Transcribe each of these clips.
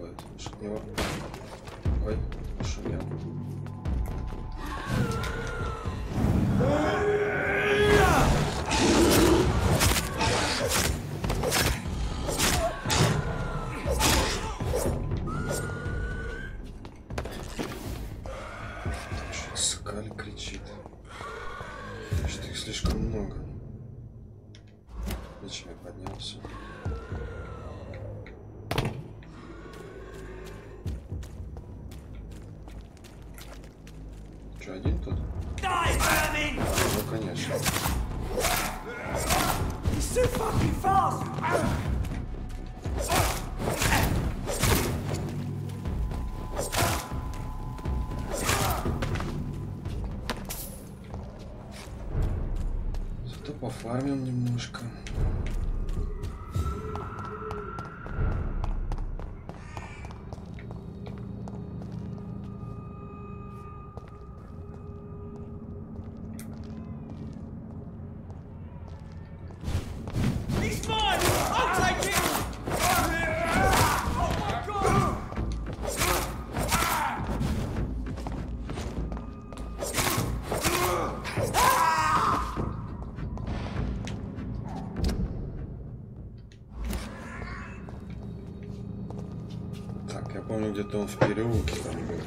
происходит? Что него... Ой, шумел. Скаль кричит, что их слишком много. Зачем я поднялся? Что, один тут? Ну, конечно. Зато пофармим немножко. Где-то он в переулке там был.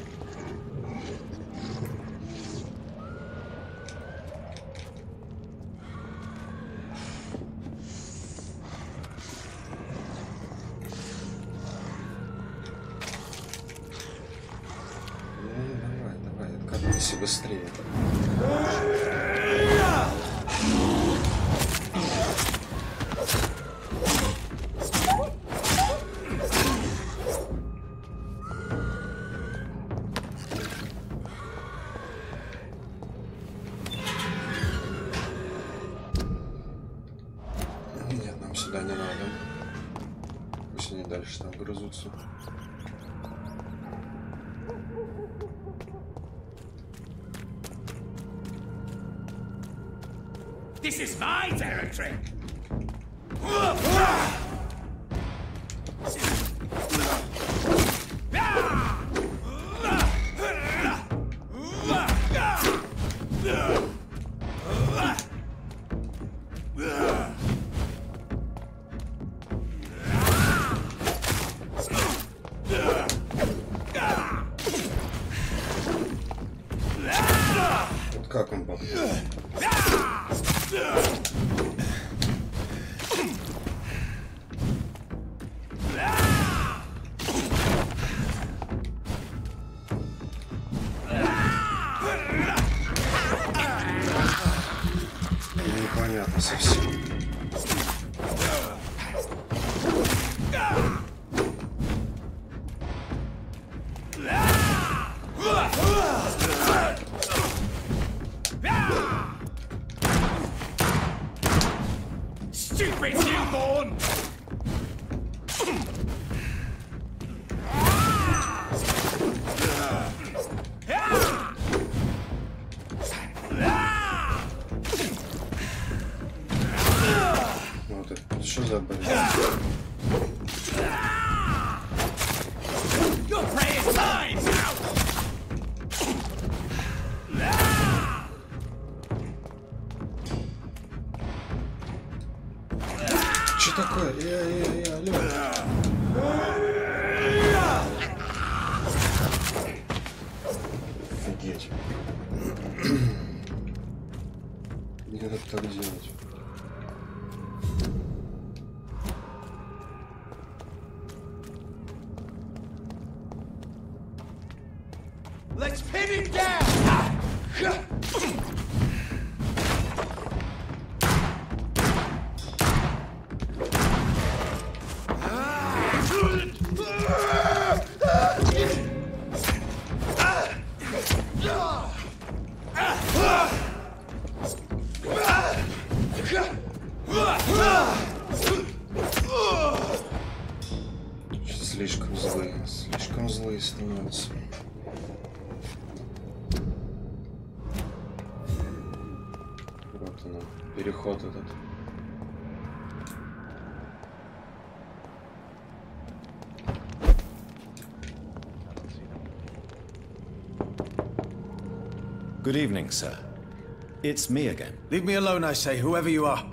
Ну, давай, откатывайся быстрее. Сюда не надо. Пусть они дальше там грызутся. This is my territory. Как он попал? Непонятно совсем. Что за бред? Что такое? Алло. Офигеть. Не надо так делать. Let's pin it down! Слишком злые становятся. Вот он, переход этот. Good evening, sir. It's me again. Leave me alone, I say, whoever you are.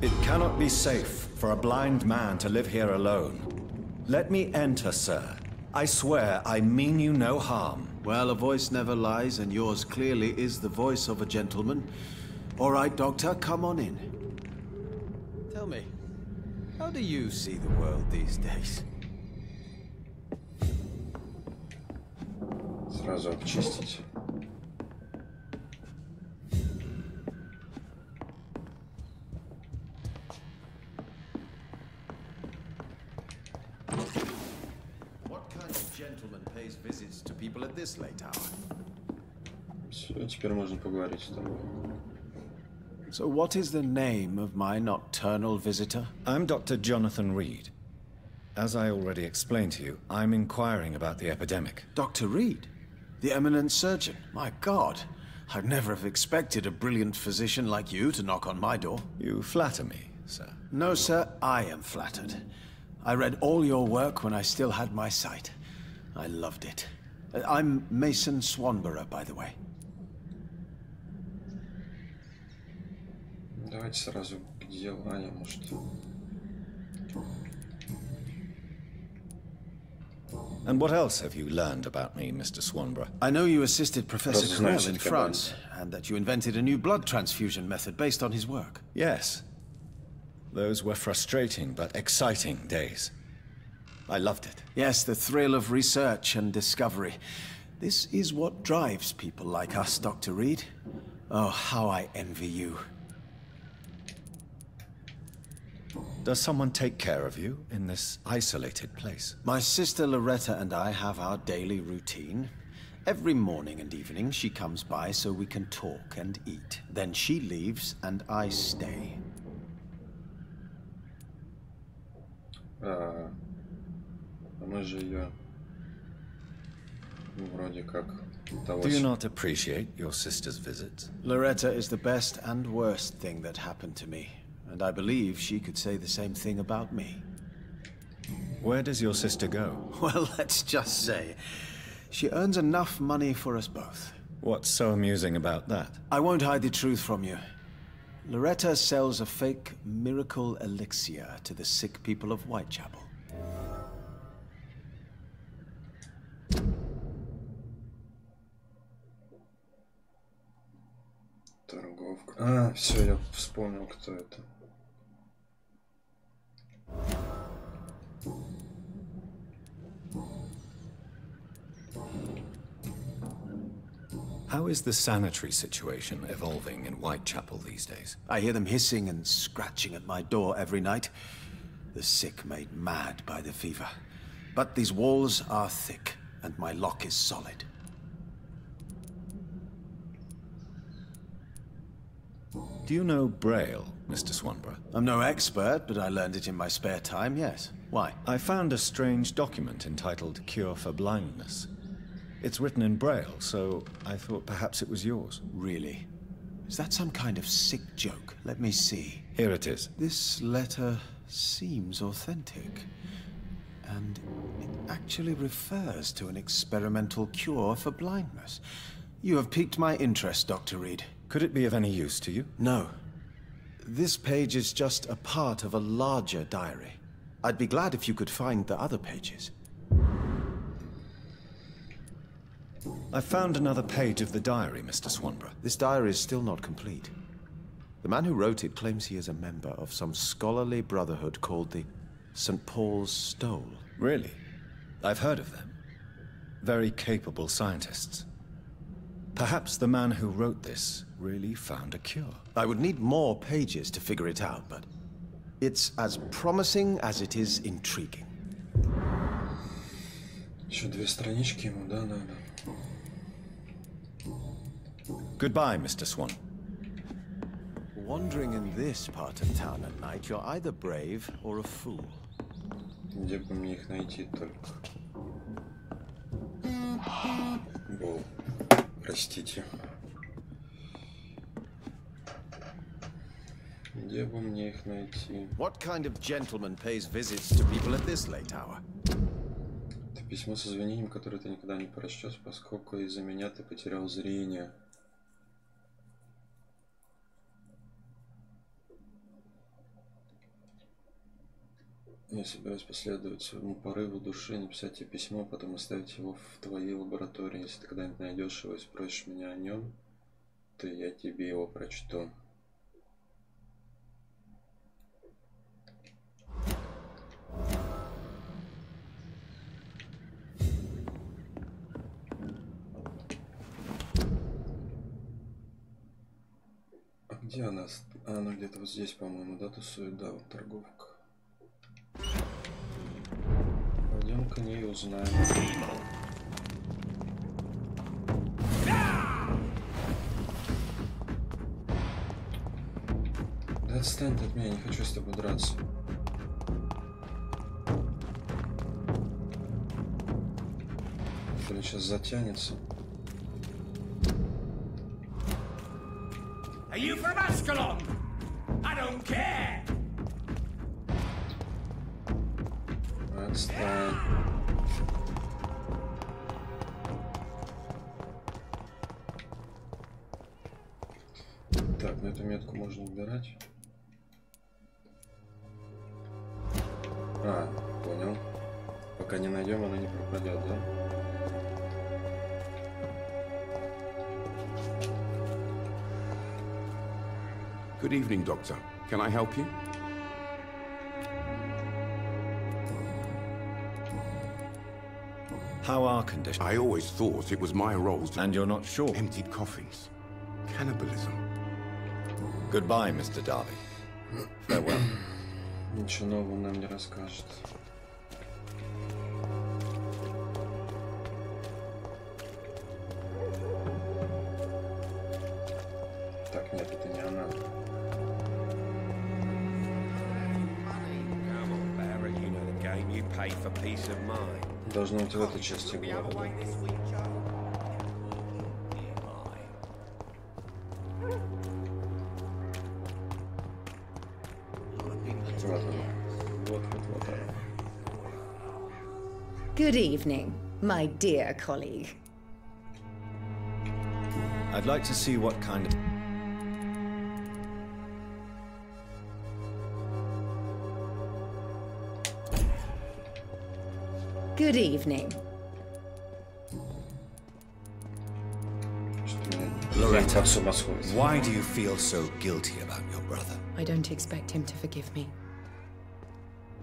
It cannot be safe for a blind man to live here alone. Let me enter, sir. I swear I mean you no harm. Well, a voice never lies, and yours clearly is the voice of a gentleman. All right, Doctor, come on in. Tell me, how do you see the world these days? Сразу обчистить. What kind of gentleman pays visits to people at this late hour? Все, теперь можно поговорить с тобой. So what is the name of my nocturnal visitor? I'm Dr. Jonathan Reed. As I already explained to you, I'm inquiring about the epidemic. Dr. Reed? The eminent surgeon? My God, I'd never have expected a brilliant physician like you to knock on my door. You flatter me, sir. No, sir, I am flattered. I read all your work when I still had my sight. I loved it. I'm Mason Swanborough, by the way. Давайте сразу к делу. Аня, может... And what else have you learned about me, Mr. Swanborough? I know you assisted Professor Carell in Разузнать, France, and that you invented a new blood transfusion method based on his work. Yes. Those were frustrating but exciting days. I loved it. Yes, the thrill of research and discovery. This is what drives people like us, Dr. Reed. Oh, how I envy you. Does someone take care of you in this isolated place? My sister Loretta and I have our daily routine. Every morning and evening she comes by so we can talk and eat. Then she leaves and I stay. Мы же ее... вроде как... Do you not appreciate your sister's visits? Loretta is the best and worst thing that happened to me. And I believe she could say the same thing about me. Where does your sister go? Well, let's just say, she earns enough money for us both. What's so amusing about that? I won't hide the truth from you. Loretta sells a fake miracle elixir to the sick people of Whitechapel. Торговка. Все, я вспомнил, кто это. How is the sanitary situation evolving in Whitechapel these days? I hear them hissing and scratching at my door every night. The sick made mad by the fever. But these walls are thick, and my lock is solid. Do you know Braille, Mr. Swanborough? I'm no expert, but I learned it in my spare time, yes. Why? I found a strange document entitled Cure for Blindness. It's written in Braille, so I thought perhaps it was yours. Really? Is that some kind of sick joke? Let me see. Here it is. This letter seems authentic. And it actually refers to an experimental cure for blindness. You have piqued my interest, Dr. Reed. Could it be of any use to you? No. This page is just a part of a larger diary. I'd be glad if you could find the other pages. I found another page of the diary, Mr. Swanborough. This diary is still not complete. The man who wrote it claims he is a member of some scholarly brotherhood called the St. Paul's Stole. Really? I've heard of them. Very capable scientists. Perhaps the man who wrote this really found a cure. I would need more pages to figure it out, but it's as promising as it is intriguing. Еще 2 странички ему, да, надо. Goodbye, Mr. Swan. Wandering in this part of town at night, you're either brave or a fool. Где бы мне их найти только? О, простите. Где бы мне их найти? What kind of gentleman pays visits to people at this late hour? Это письмо с извинением, которое ты никогда не прочтешь, поскольку из-за меня ты потерял зрение. Я собираюсь последовать своему порыву души, написать тебе письмо, потом оставить его в твоей лаборатории. Если ты когда-нибудь найдешь его и спросишь меня о нем, то я тебе его прочту. А где она? Она где-то вот здесь, по-моему, да, тусует, да, вот торговка. Пойдем-ка не узнаем. Да отстань ты от меня, не хочу с тобой драться. Блин, сейчас затянется. Are you from Ascalon? I don't care. Отстань. Так, ну эту метку можно убирать. А, понял. Пока не найдем, она не пропадет, да? Good evening, Doctor. Can I help you? How are conditions? I always thought it was my role to... And you're not sure? Emptied coffins. Cannibalism. Goodbye, Mr. Darby. Farewell. Ничего нового нам не расскажет. Так, нет, это не она. Должно быть в этой части города. Вот она. Good evening, my dear colleague. I'd like to see what kind of... Good evening. Loretta, why do you feel so guilty about your brother? I don't expect him to forgive me.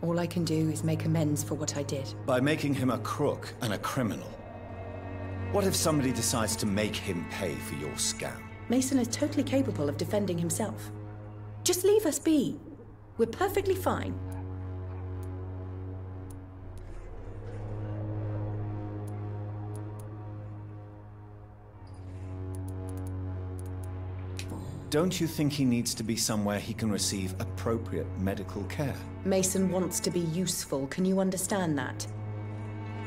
All I can do is make amends for what I did. By making him a crook and a criminal. What if somebody decides to make him pay for your scam? Mason is totally capable of defending himself. Just leave us be. We're perfectly fine. Don't you think he needs to be somewhere he can receive appropriate medical care? Mason wants to be useful, can you understand that?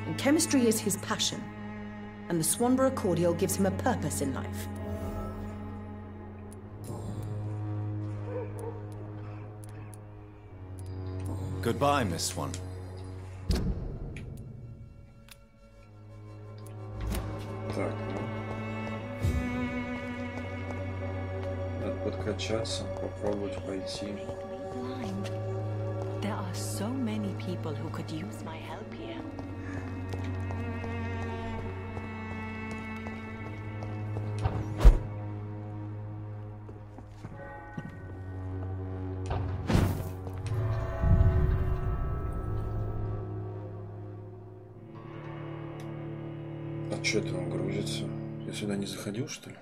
And chemistry is his passion, and the Swanborough cordial gives him a purpose in life. Goodbye, Miss Swan. Так, ну. Надо подкачаться, попробовать пойти. There are so many people who could use my help here. А что это он грузится? Я сюда не заходил, что ли?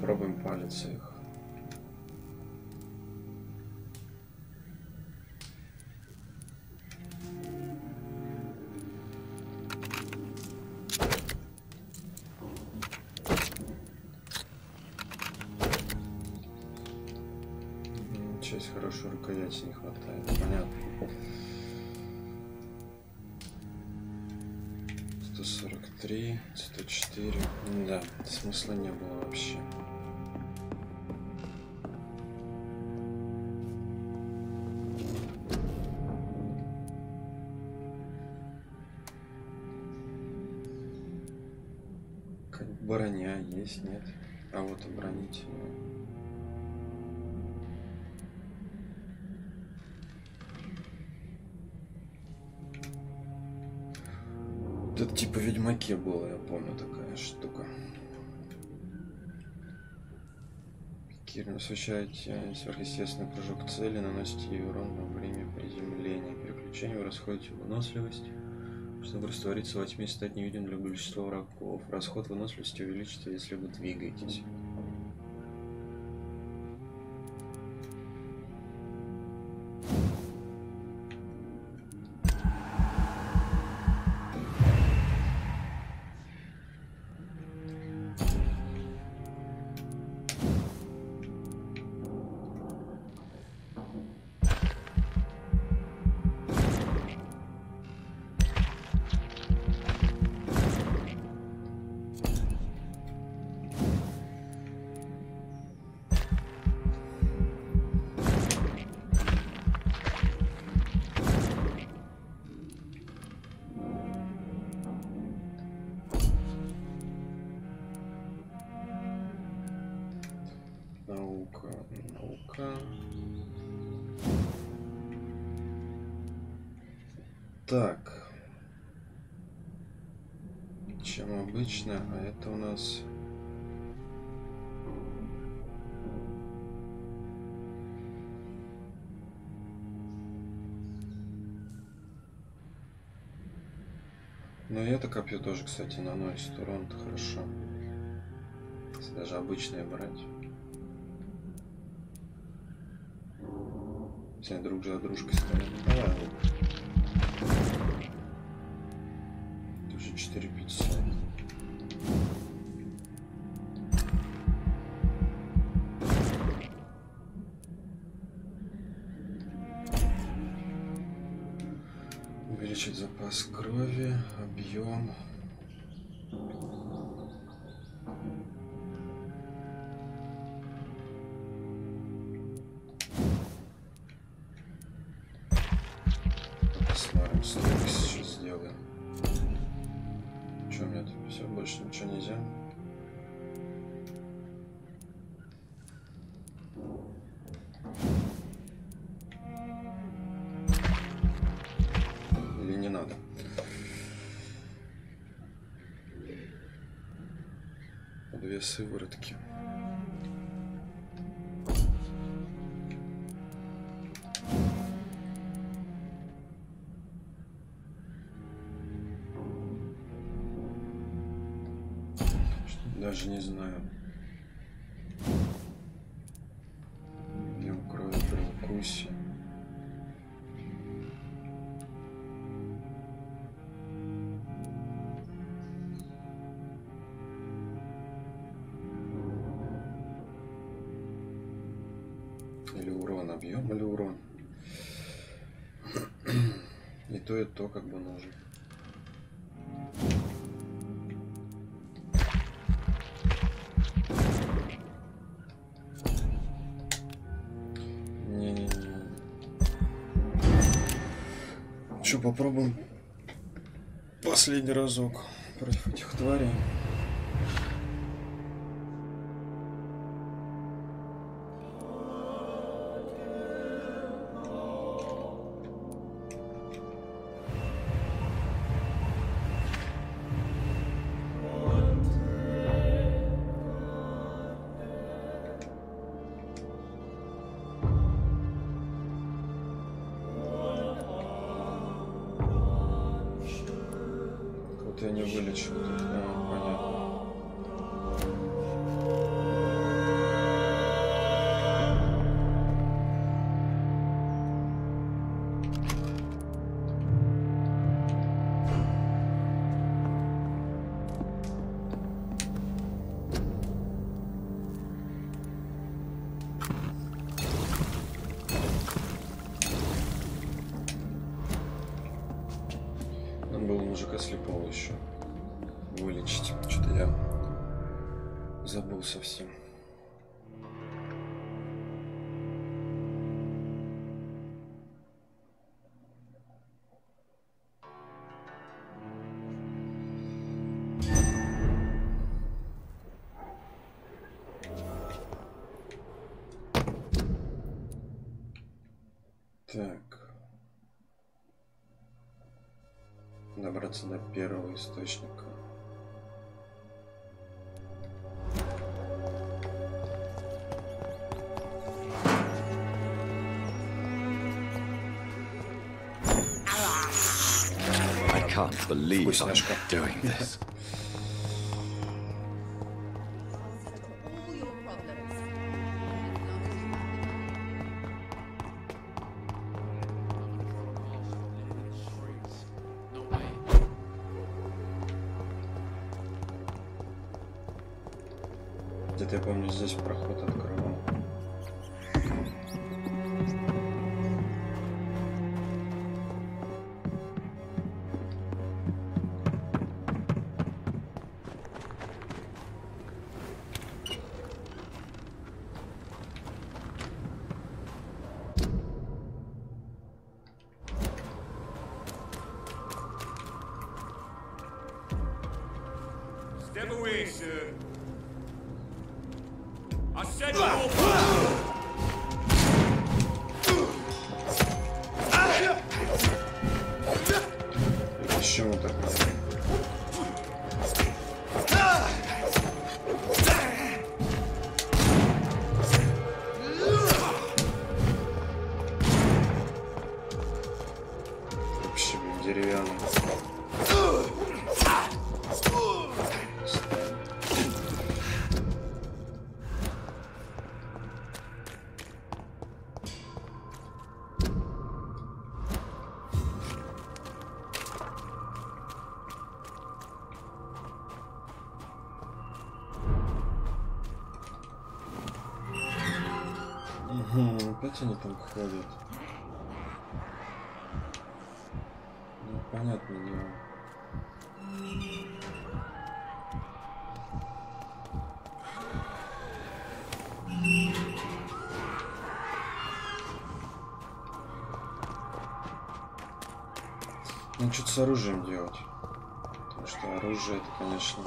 Попробуем палиться их. 6 хорошей рукояти не хватает. Понятно. 143, 104. Да, смысла не было вообще. Как броня есть, нет? А вот оборонительная. Это типа в Ведьмаке было, я помню, такая штука. Кирин, освещаете сверхъестественный прыжок цели, наносите ей урон во время приземления. Переключение вы расходите выносливость, чтобы раствориться во тьме и стать невидимым для большинства врагов. Расход выносливости увеличится, если вы двигаетесь. Наука. Так. Чем обычно, а это у нас... Ну и это копье тоже, кстати, наносит урон-то хорошо. Если даже обычное брать. Все друг за дружкой стоят. Давай, вот. Тоже 4,50. Увеличить запас крови, объем. Посмотрим, сколько сейчас сделаем. Что у меня тут все, больше ничего нельзя? Или не надо? Две сыворотки. Даже не знаю. Объем крови при укусе. Или урон, объем или урон. И то как бы нужно. Что, попробуем последний разок против этих тварей. Я не вылечил тут, понятно. человека слепого еще вылечить. Что-то я забыл совсем. Так. Добраться до первого источника. I can't believe I'm doing this. Где-то я помню, здесь проход открывал. Step away, sir. I said no. Еще вот так. Вообще, блин, деревянный. Опять они там ходят. Ну, понятно, дело. Ну, что-то с оружием делать. Потому что оружие это, конечно...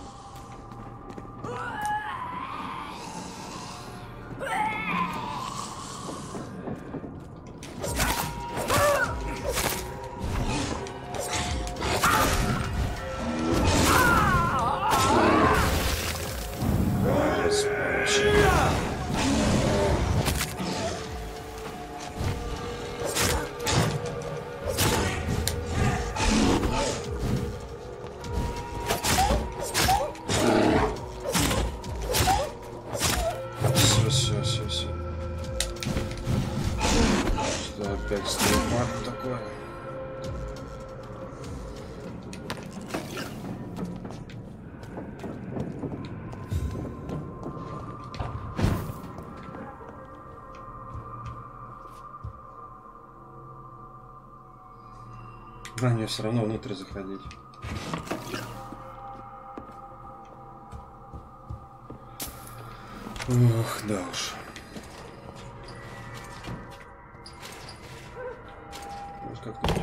Опять стрелок такое. А, мне все равно внутрь заходить. Ох, да уж. Как-нибудь.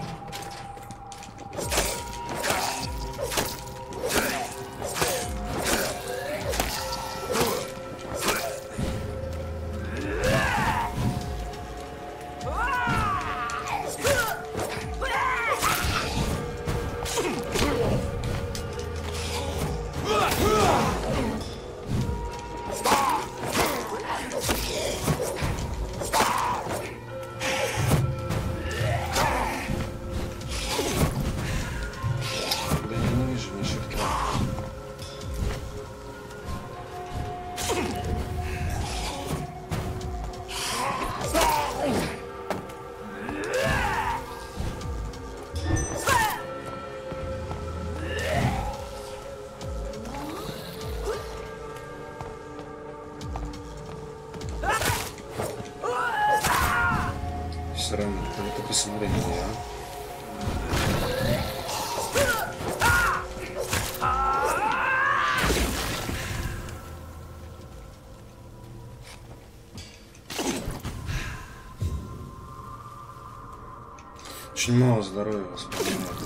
Сраный, ты посмотри на меня, а? Очень мало здоровья воспринимает.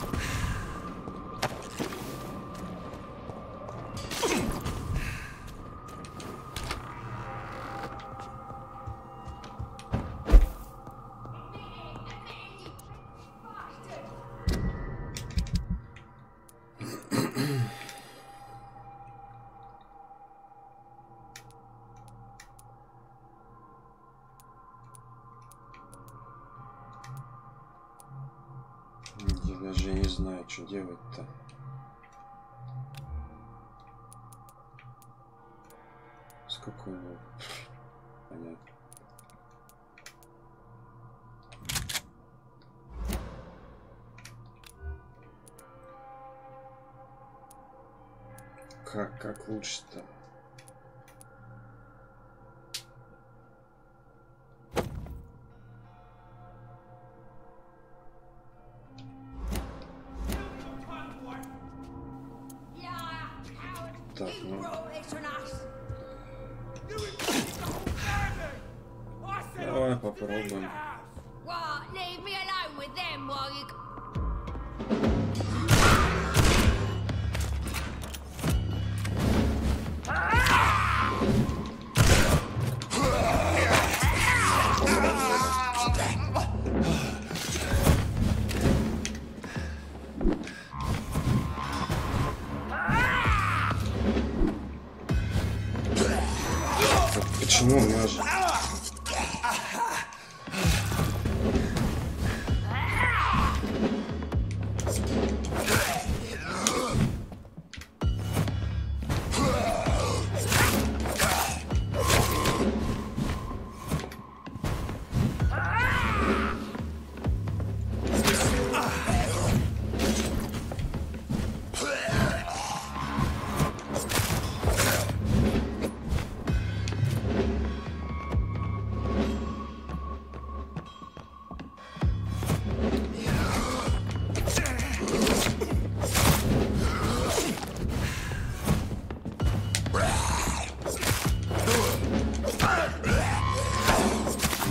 Я даже не знаю, что делать-то. Сколько у него? Понятно. Как лучше-то? Так, ну. Давай попробуем. Почему мажет?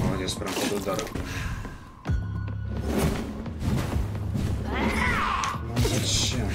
Молодец, прям под ударом. Ну зачем?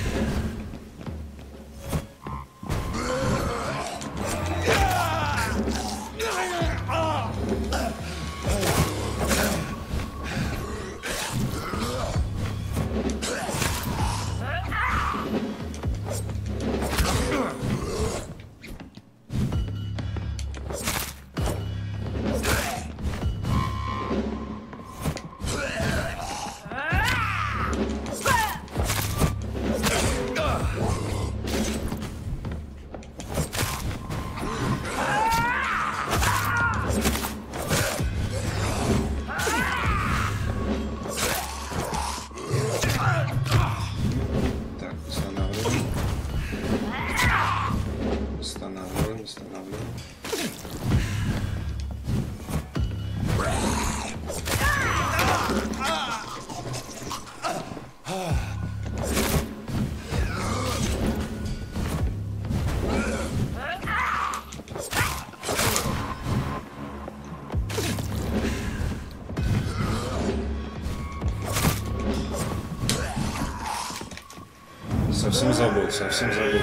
Совсем забыл, совсем забыл.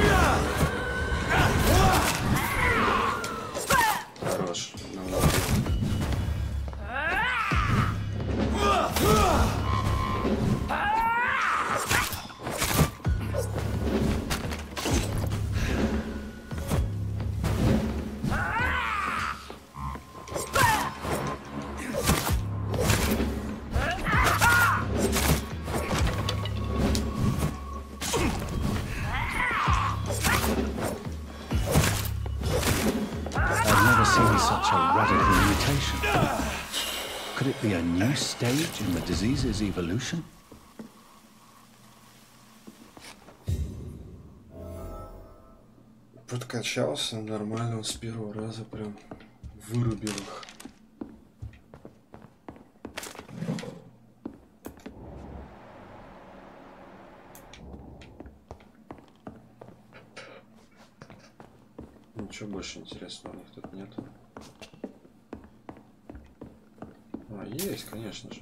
Хорош. Could it be a new stage in the disease's evolution? Подкачался нормально, он с первого раза прям вырубил их. Ничего больше интересного у них тут нет. А, есть, конечно же.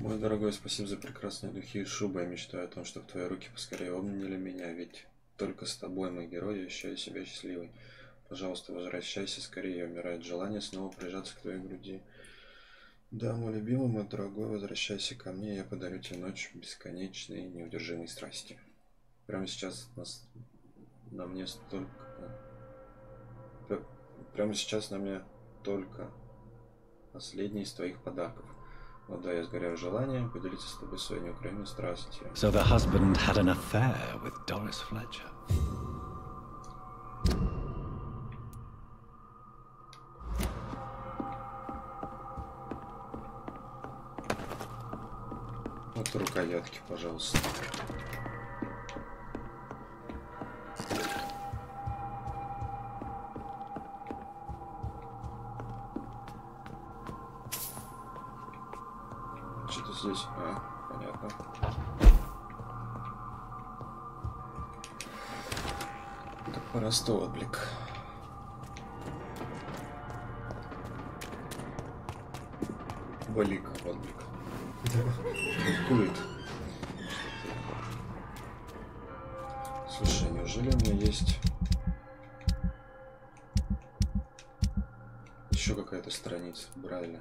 Мой дорогой, спасибо за прекрасные духи и шубы. Я мечтаю о том, чтобы твои руки поскорее обняли меня, ведь только с тобой, мой герой, я ощущаю себя счастливой. Пожалуйста, возвращайся скорее, умирает желание снова прижаться к твоей груди. Да, мой любимый, мой дорогой, возвращайся ко мне, я подарю тебе ночь бесконечной и неудержимой страсти. Прямо сейчас на мне столько... Прямо сейчас на мне только последний из твоих подарков. Вот да, я сгораю желанием поделиться с тобой своей неукротимой страстью. So the husband had an affair with Doris Fletcher. Вот рукоятки, пожалуйста. Что-то здесь... понятно. Так, простой отблик. Блик, отблик. Кулит. Слушай, неужели у меня есть еще какая-то страница Брайля?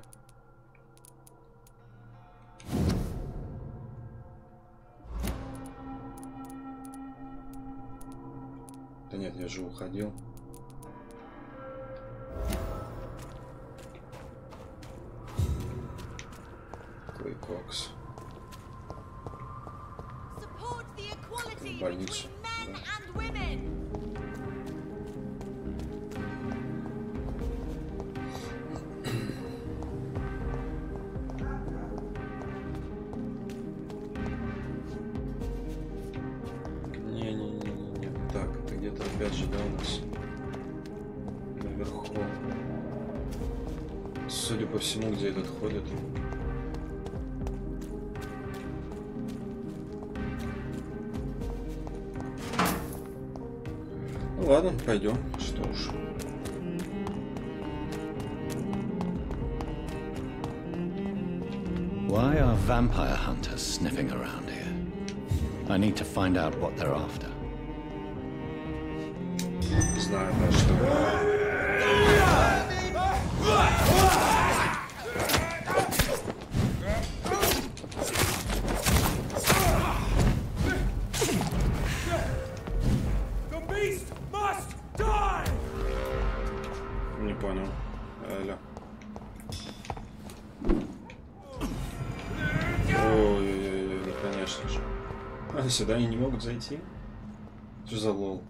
Да нет, я же уходил. Кокс. В больницу. Не-не-не-не. Так, это где-то опять же, да, у нас наверху. Судя по всему, где этот ходит. Ну ладно, пойдем. Что уж. Why are vampire hunters sniffing around here? I need to find out what they're after. Знаю, да, что. Не понял. Алло. Ой-ой-ой, конечно же. А, сюда они не могут зайти? Что за лол?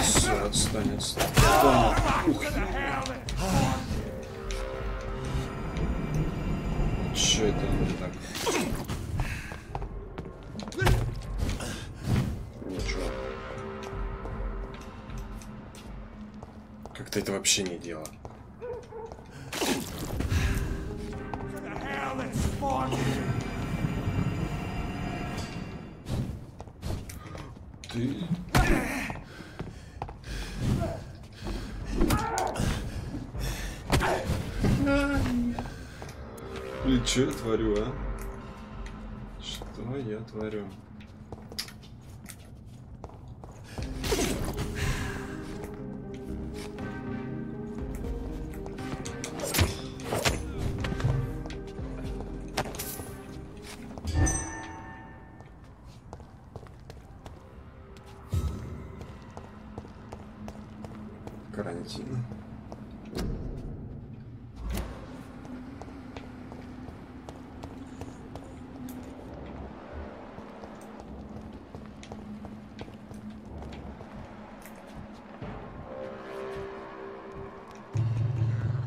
Все, отстань. Ух. Че это так? Ничего. Как-то это вообще не дело. Ты... Блин, что я творю, а? Что я творю? Карантин.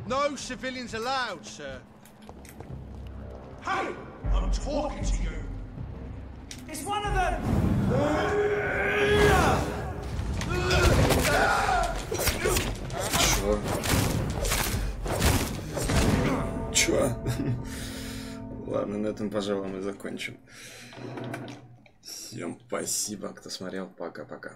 No civilians allowed, sir. Hey! I'm talking to you! It's one of them! Чё? Чё? Ладно, на этом, пожалуй, мы закончим. Всем спасибо, кто смотрел. Пока-пока.